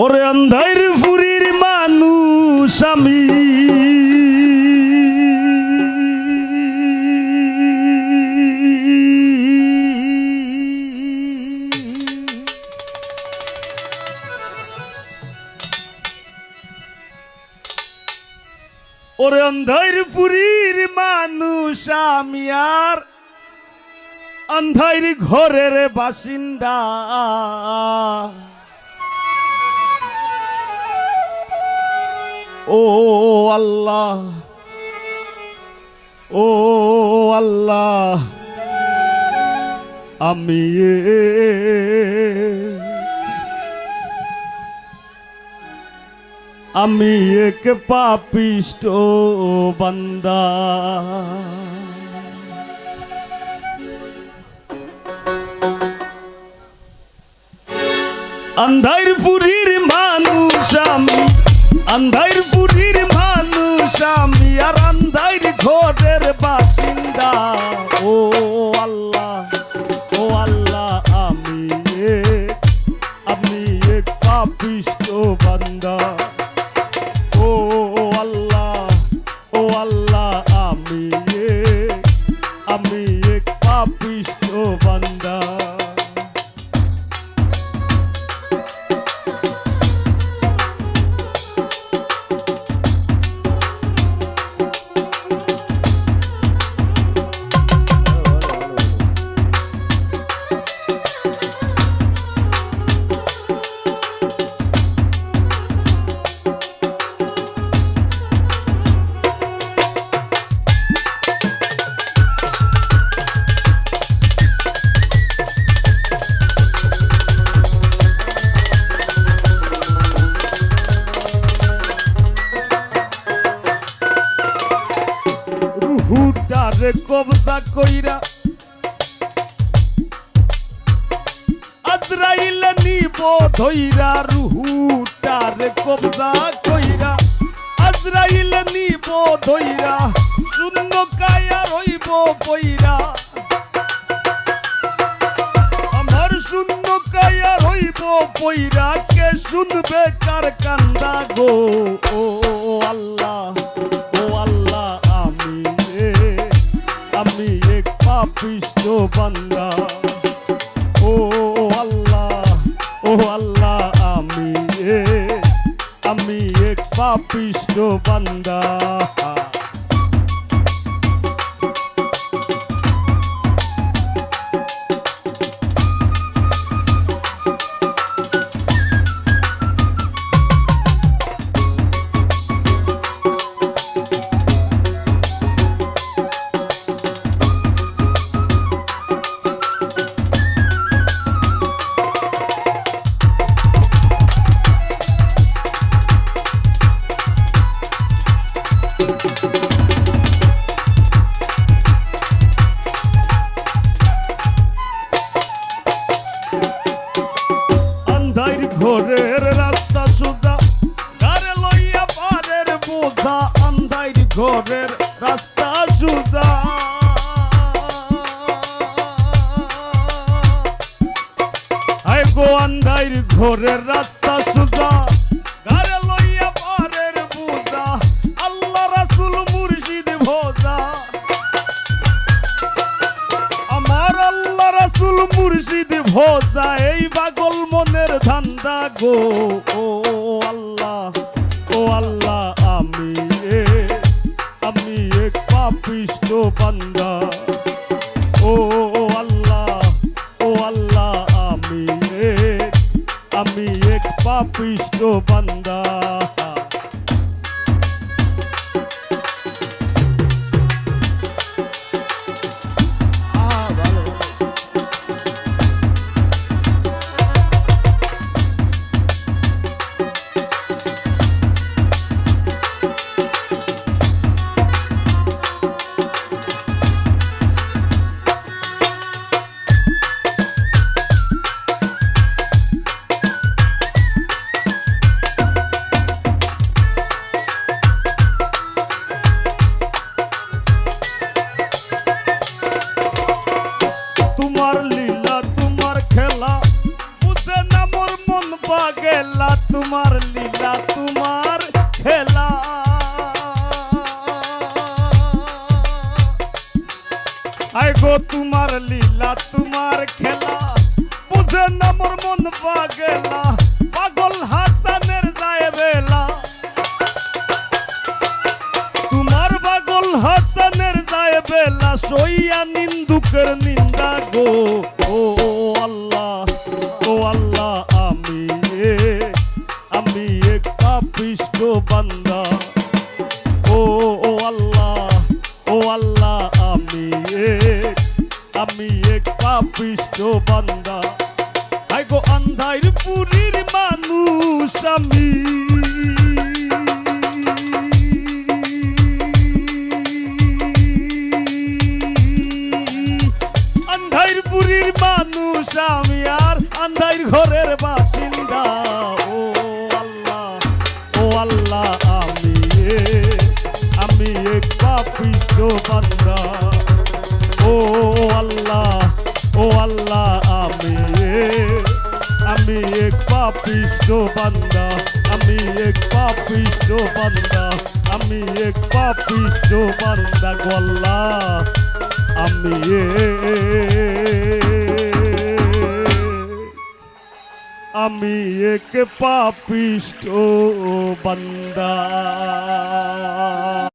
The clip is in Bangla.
ওরে অন্ধাইর ফুরির মানুষ আমি, ওরে অন্ধাইর পুরীর মানুষ আমি আর অন্ধাইর ঘরের বাসিন্দা। ও আল্লাহ, ও আল্লাহ, আমি এক পাপিষ্ট বান্দা। আন্ধাইর পুরীর মানুষ আমি, আন্ধাইর পুরীর মানুষ আমি আর আন্ধাইর ঘরের বাসিন্দা। ও আল্লাহ, ও আল্লাহ, আমি এক পাপিষ্ট বান্দা। ও আল্লাহ, ও আল্লাহ, আমি এক পাপিষ্ট বান্দা। রুহুটারে কবজা কইরা আজরাইল নিব ধইরা, রুহুটারে কবজা কইরা আজরাইল নিব ধইরা, শূন্য কায়া রইব পইরা, আমার শূন্য কায়া রইব পইরা, কে শুনবে কার কান্দা গো। ও আল্লাহ, ও আল্লাহ, আমি এক পাপিষ্ট বান্দা। ও আল্লাহ, ও আল্লাহ, আমি এক পাপিষ্ট বান্দা। ঘরের রাস্তা সোজা, গারে লইয়া পারের বোঝা, আন্ধাইর ঘরের রাস্তা সোজা। আয় গো আন্ধাইর ঘরের রাস্তা সোজা, গারে লইয়া পারের বোঝা, আল্লাহ রাসূল মুর্শিদ ভোজা, আমার আল্লাহ রাসূল মুর্শিদ ভোজা, এই পাগল মনের ধান্দা গো। ও আল্লাহ, ও আল্লাহ, আমি এক পাপিষ্ট বান্দা। ও আল্লাহ, ও আল্লাহ, আমি এক পাপিষ্ট বান্দা। পাগেলা তোমার লীলা তোমার খেলা আয় গো তোমার লীলা তোমার খেলা বুঝে না মোর মন পাগেলা পাগল হাসানের যায় বেলা তোমার পাগল হাসানের যায় বেলা সইয়া নিন্দুকের নিন্দা গো ও আল্লাহ আমি এক পাপিষ্ঠ বান্দা ও আল্লাহ আমি এক পাপিষ্ঠ বান্দা আই গো আন্ধাইর পুরীর মানুষ আমি আন্ধাইর পুরীর মানুষ আমি আর আন্ধাইর ঘরের বাসিন্দা ও আল্লাহ আমি এক পাপিষ্ঠ বান্দা ও আল্লাহ আমি এক পাপিষ্ঠ বান্দা আমি এক পাপিষ্ঠ বান্দা আমি এক পাপিষ্ঠ বান্দা গো আল্লাহ আমি এক পাপিষ্ঠ বান্দা।